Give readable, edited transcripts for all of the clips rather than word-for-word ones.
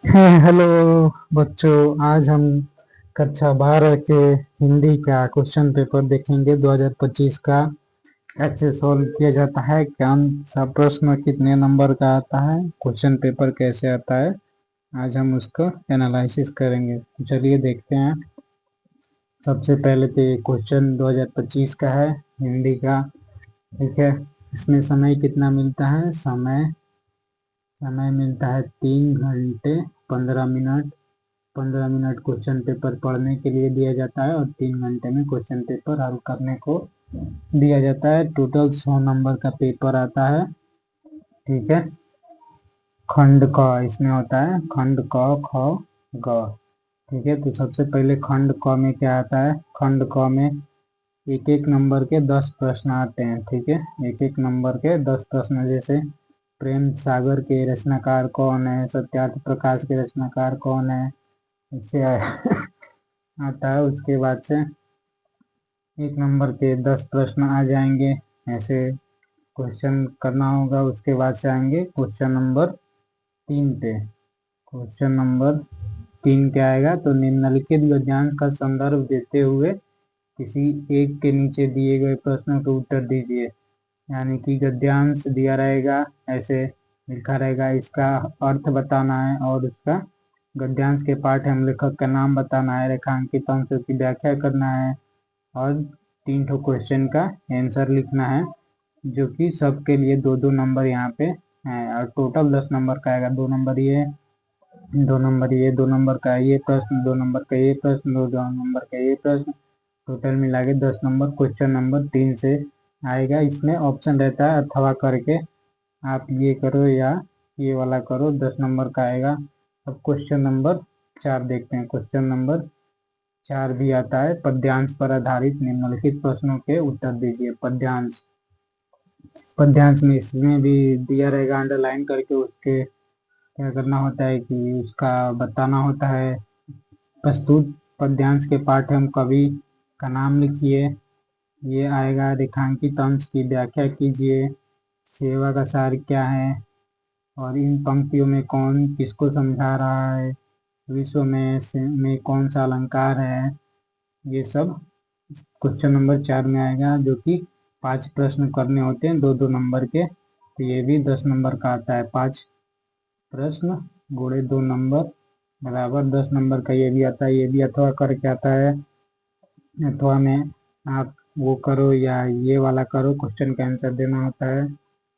Hello बच्चों। आज हम कक्षा 12 के हिंदी का क्वेश्चन पेपर देखेंगे 2025 का। कैसे सॉल्व किया जाता है, कौन सा प्रश्न कितने नंबर का आता है, क्वेश्चन पेपर कैसे आता है, आज हम उसको एनालिसिस करेंगे। तो चलिए देखते हैं। सबसे पहले तो ये क्वेश्चन 2025 का है, हिंदी का। ठीक है। इसमें समय कितना मिलता है? समय समय मिलता है 3 घंटे 15 मिनट। 15 मिनट क्वेश्चन पेपर पढ़ने के लिए दिया जाता है और 3 घंटे में क्वेश्चन पेपर हल करने को दिया जाता है। टोटल 100 नंबर का पेपर आता है। ठीक है। खंड क इसमें होता है, खंड क ख ग। ठीक है। तो सबसे पहले खंड क में क्या आता है? खंड क में एक एक नंबर के 10 प्रश्न आते हैं। ठीक है। एक एक नंबर के 10 प्रश्न, जैसे प्रेम सागर के रचनाकार कौन है, सत्यार्थ प्रकाश के रचनाकार कौन है, इससे आता है। उसके बाद से एक नंबर के 10 प्रश्न आ जाएंगे, ऐसे क्वेश्चन करना होगा। उसके बाद से आएंगे क्वेश्चन नंबर 3 पे। क्वेश्चन नंबर 3 क्या आएगा? तो निम्नलिखित गद्यांश का संदर्भ देते हुए किसी एक के नीचे दिए गए प्रश्नों के उत्तर दीजिए। यानी कि गद्यांश दिया रहेगा, ऐसे लिखा रहेगा, इसका अर्थ बताना है और उसका गद्यांश के पाठ्य लेखक का नाम बताना है, रेखांकित अंशों की व्याख्या करना है और 3 ठो क्वेश्चन का आंसर लिखना है, जो कि सबके लिए 2-2 नंबर यहाँ पे है। और टोटल 10 नंबर का आएगा। 2 नंबर ये, 2 नंबर ये, 2 नंबर का ये प्रश्न, 2 नंबर का ये प्रश्न, 2 नंबर का ये प्रश्न, टोटल मिला के 10 नंबर क्वेश्चन नंबर 3 से आएगा। इसमें ऑप्शन रहता है अथवा करके, आप ये करो या ये वाला करो, 10 नंबर का आएगा। अब क्वेश्चन नंबर 4 देखते हैं। क्वेश्चन नंबर 4 भी आता है, पद्यांश पर आधारित निम्नलिखित प्रश्नों के उत्तर दीजिए। पद्यांश, पद्यांश में इसमें भी दिया रहेगा अंडरलाइन करके, उसके क्या करना होता है कि उसका बताना होता है। प्रस्तुत पद्यांश के पाठ एवं कवि का नाम लिखिए, ये आएगा। रेखांकित अंश की व्याख्या कीजिए, सेवा का सार क्या है और इन पंक्तियों में कौन किसको समझा रहा है, विश्व में कौन सा अलंकार है, ये सब क्वेश्चन नंबर 4 में आएगा। जो कि 5 प्रश्न करने होते हैं, 2-2 नंबर के। तो ये भी 10 नंबर का आता है। 5 प्रश्न गुणे 2 नंबर बराबर 10 नंबर का ये भी आता है। ये भी अथवा करके आता है। अथवा में आप वो करो या ये वाला करो, क्वेश्चन का आंसर देना होता है।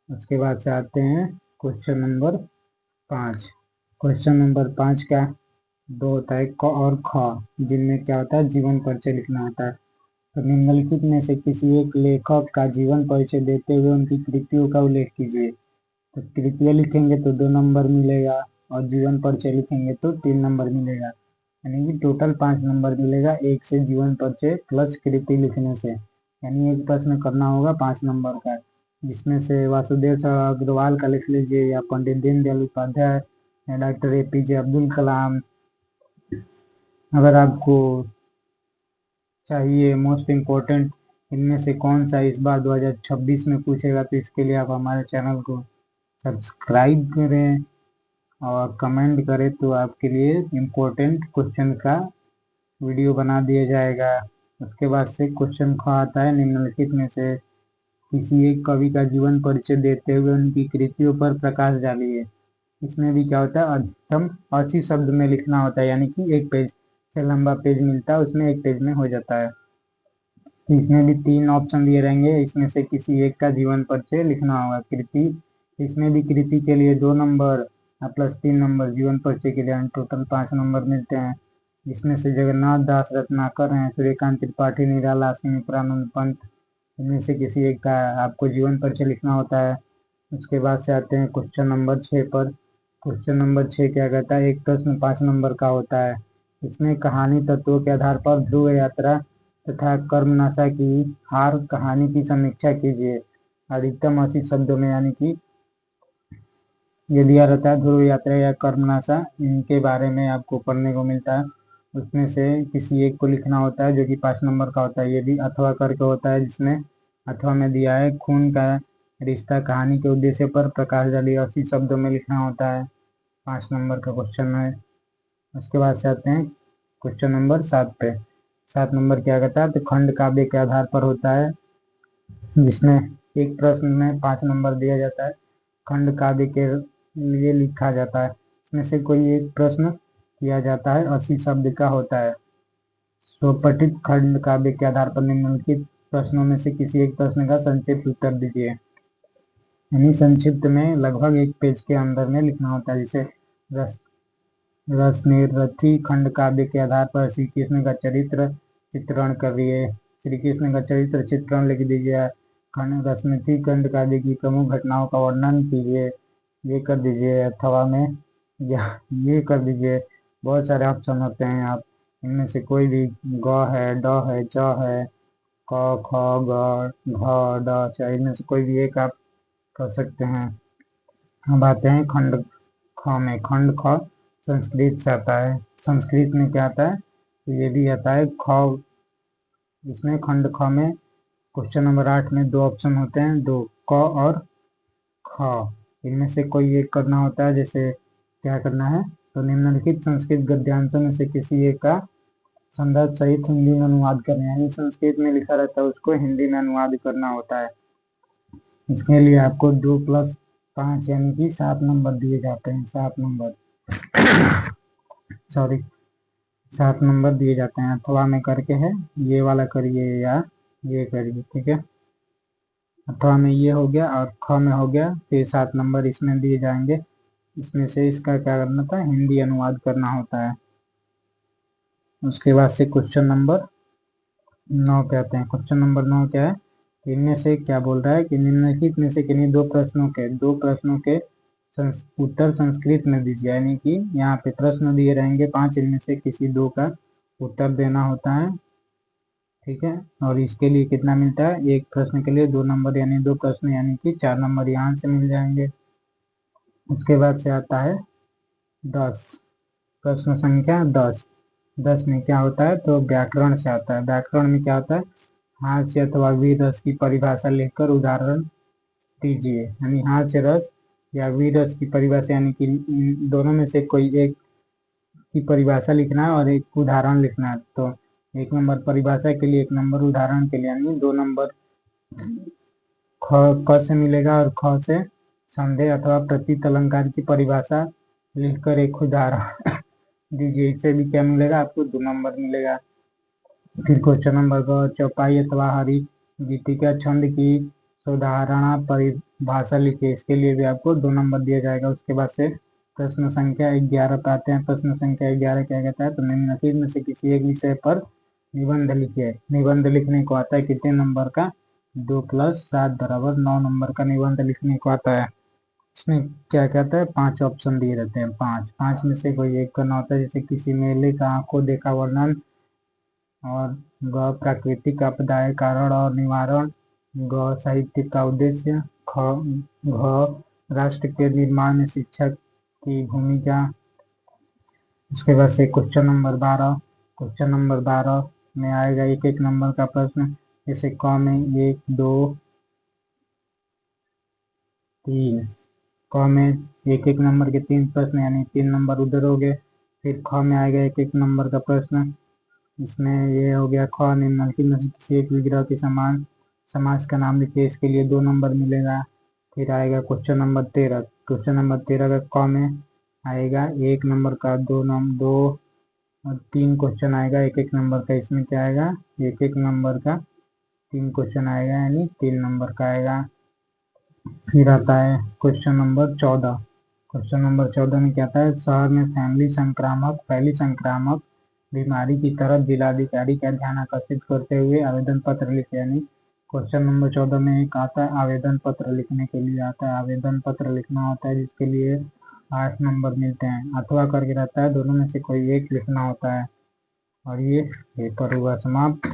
उसके बाद से आते हैं क्वेश्चन नंबर 5। क्वेश्चन नंबर 5 का दो होता है, क और ख, जिनमें क्या होता है? जीवन परिचय लिखना होता है। तो निम्नलिखित में से किसी एक लेखक का जीवन परिचय देते हुए उनकी कृतियों का उल्लेख कीजिए। तो कृतियाँ लिखेंगे तो 2 नंबर मिलेगा और जीवन परिचय लिखेंगे तो 3 नंबर मिलेगा। यानी कि टोटल 5 नंबर मिलेगा एक से जीवन परिचय प्लस कृति लिखने से। यानी एक प्रश्न करना होगा 5 नंबर का, जिसमें से वासुदेव अग्रवाल का लिख लीजिए, या पंडित दीनदयाल उपाध्याय, या डॉक्टर APJ अब्दुल कलाम। अगर आपको चाहिए मोस्ट इम्पोर्टेंट इनमें से कौन सा इस बार 2026 में पूछेगा, तो इसके लिए आप हमारे चैनल को सब्सक्राइब करें और कमेंट करें, तो आपके लिए इम्पोर्टेंट क्वेश्चन का वीडियो बना दिया जाएगा। उसके बाद से क्वेश्चन ख आता है, निम्नलिखित में से किसी एक कवि का जीवन परिचय देते हुए उनकी कृतियों पर प्रकाश डालिए। इसमें भी क्या होता है? अधिकतम 80 शब्द में लिखना होता है, यानी कि एक पेज से लंबा पेज मिलता है, उसमें एक पेज में हो जाता है। तो इसमें भी 3 ऑप्शन दिए रहेंगे, इसमें से किसी एक का जीवन परिचय लिखना होगा। कृति, इसमें भी कृति के लिए 2 नंबर प्लस 3 नंबर, जीवन परिचय के लिए टोटल 5 नंबर मिलते हैं। इसमें से जगन्नाथ दास रत्नाकर हैं, सूर्यकांत त्रिपाठी, निराला सिंह, पुरानंद पंत, इनमें से किसी एक का आपको जीवन परिचय लिखना होता है। उसके बाद से आते हैं क्वेश्चन नंबर 6 पर। क्वेश्चन नंबर 6 क्या कहता है? एक प्रश्न 5 नंबर का होता है। इसमें कहानी तत्वों के आधार पर ध्रुव यात्रा तथा कर्मनाशा की हार कहानी की समीक्षा कीजिए। अधिकतम 80 शब्दों में, यानी कि ये दिया रहता है ध्रुव यात्रा या कर्मनाशा, इनके बारे में आपको पढ़ने को मिलता है। उसमें से किसी एक को लिखना होता है, जो कि 5 नंबर का होता है। ये भी अथवा करके होता है, जिसमें अथवा में दिया है खून का रिश्ता कहानी के उद्देश्य पर प्रकाश डालिए, 80 शब्दों में लिखना होता है। 5 नंबर का क्वेश्चन है। उसके बाद से आते हैं क्वेश्चन नंबर 7 पे। 7 नंबर क्या कहता है, तो खंड काव्य के आधार पर होता है, जिसमें एक प्रश्न में 5 नंबर दिया जाता है। खंड काव्य के लिए लिखा जाता है, इसमें से कोई एक प्रश्न किया जाता है, 80 शब्द का होता है। स्वपठित खंड काव्य के आधार पर निम्नलिखित प्रश्नों में से किसी एक प्रश्न का संक्षिप्त उत्तर दीजिए। यानी संक्षिप्त में लगभग एक पेज के अंदर में लिखना होता है। जैसे रस रसनिरथी खंड काव्य के आधार पर श्री कृष्ण का चरित्र चित्रण करिए। श्री कृष्ण का चरित्र चित्रण लिख दीजिए। खंड रसनिरथी खंड काव्य की प्रमुख घटनाओं का वर्णन कीजिए, ये कर दीजिए। अथवा में या ये कर दीजिए। बहुत सारे ऑप्शन होते हैं, आप इनमें से कोई भी, ग है, ड है, च है, क, ख, ग, घ, ड, च, इनमें से कोई भी एक आप कर सकते हैं। अब आते हैं खंड ख में। खंड ख संस्कृत से आता है। संस्कृत में क्या आता है, तो ये भी आता है ख। इसमें खंड ख में क्वेश्चन नंबर 8 में 2 ऑप्शन होते हैं, 2, क और ख। इनमें से कोई एक करना होता है। जैसे क्या करना है, तो निम्नलिखित संस्कृत गद्यांशों में से किसी एक का संदर्भ सहित हिंदी में अनुवाद करना है। यानी संस्कृत में लिखा रहता है, उसको हिंदी में अनुवाद करना होता है। इसके लिए आपको 2 + 5 यानी कि 7 नंबर दिए जाते हैं। 7 नंबर सॉरी 7 नंबर दिए जाते हैं। अथवा में करके है, ये वाला करिए या ये करिए, ठीक है। अथवा में ये हो गया और ख में हो गया, फिर 7 नंबर इसमें दिए जाएंगे। इसमें से इसका क्या करना था, हिंदी अनुवाद करना होता है। उसके बाद से क्वेश्चन नंबर 9 पे आते हैं। क्वेश्चन नंबर 9 क्या है, इनमें से क्या बोल रहा है कि निम्नलिखित में से किन्हीं दो प्रश्नों के उत्तर संस्कृत में दीजिए। यानी कि यहाँ पे प्रश्न दिए रहेंगे 5, इनमें से किसी 2 का उत्तर देना होता है, ठीक है। और इसके लिए कितना मिलता है, एक प्रश्न के लिए 2 नंबर, यानी 2 प्रश्न यानी कि 4 नंबर यहाँ से मिल जाएंगे। उसके बाद से आता है 10, प्रश्न संख्या 10। 10 में क्या होता है, तो व्याकरण से आता है। व्याकरण में क्या होता है, हास्य अथवा वीर रस की परिभाषा लिखकर उदाहरण दीजिए। यानी हास्य रस या वीर रस की परिभाषा, यानी कि इन दोनों में से कोई एक की परिभाषा लिखना है और एक उदाहरण लिखना है। तो 1 नंबर परिभाषा के लिए, 1 नंबर उदाहरण के लिए, यानी 2 नंबर क से मिलेगा और ख से संदेह अथवा प्रतीत अलंकार की परिभाषा लिखकर एक उदाहरण दीजिए। इससे भी क्या मिलेगा, आपको 2 नंबर मिलेगा। फिर क्वेश्चन नंबर ग, चौपाई अथवा हरि गीतिका छंद की साधारणा परिभाषा लिखिए। इसके लिए भी आपको 2 नंबर दिया जाएगा। उसके बाद से प्रश्न संख्या 11 पे आते हैं। प्रश्न संख्या 11 क्या कहता है, तो निम्नलिखित में से किसी एक विषय पर निबंध लिखिए। निबंध लिखने को आता है कितने नंबर का, 2 + 7 = 9 नंबर का निबंध लिखने को आता है। इसमें क्या कहता है, 5 ऑप्शन दिए रहते हैं। 5 में से कोई एक करना होता है। जैसे किसी मेले का आंखों देखा वर्णन, और ग प्राकृतिक आपदाएं कारण और निवारण, ग साहित्य का उद्देश्य, ख घ राष्ट्र के निर्माण में शिक्षक की भूमिका। उसके बाद से क्वेश्चन नंबर 12। क्वेश्चन नंबर 12 में आएगा 1-1 नंबर का प्रश्न। जैसे क में 1, 2, 3, क में 1-1 नंबर के 3 प्रश्न, यानी 3 नंबर उधर हो गए। फिर ख में आएगा 1-1 नंबर का प्रश्न। इसमें ये हो गया ख, निम्नलिखित में से किसी एक विग्रह के समान समास का नाम लिखिए। इसके लिए 2 नंबर मिलेगा। फिर आएगा क्वेश्चन नंबर 13। क्वेश्चन नंबर 13 का क में आएगा 1 नंबर का, 2 और 3 क्वेश्चन आएगा 1-1 नंबर का। इसमें क्या आएगा, 1-1 नंबर का 3 क्वेश्चन आएगा, यानी 3 नंबर का आएगा। फिर आता है क्वेश्चन नंबर 14। क्वेश्चन नंबर 14 में क्या आता है, शहर में फैली संक्रामक बीमारी की तरफ जिलाधिकारी का ध्यान आकर्षित करते हुए आवेदन पत्र लिखे। यानी क्वेश्चन नंबर 14 में एक आता है आवेदन पत्र लिखने के लिए आता है। आवेदन पत्र लिखना होता है, जिसके लिए 8 नंबर मिलते हैं। अथवा करके रहता है, दोनों में से कोई एक लिखना होता है। और ये पेपर हुआ समाप्त।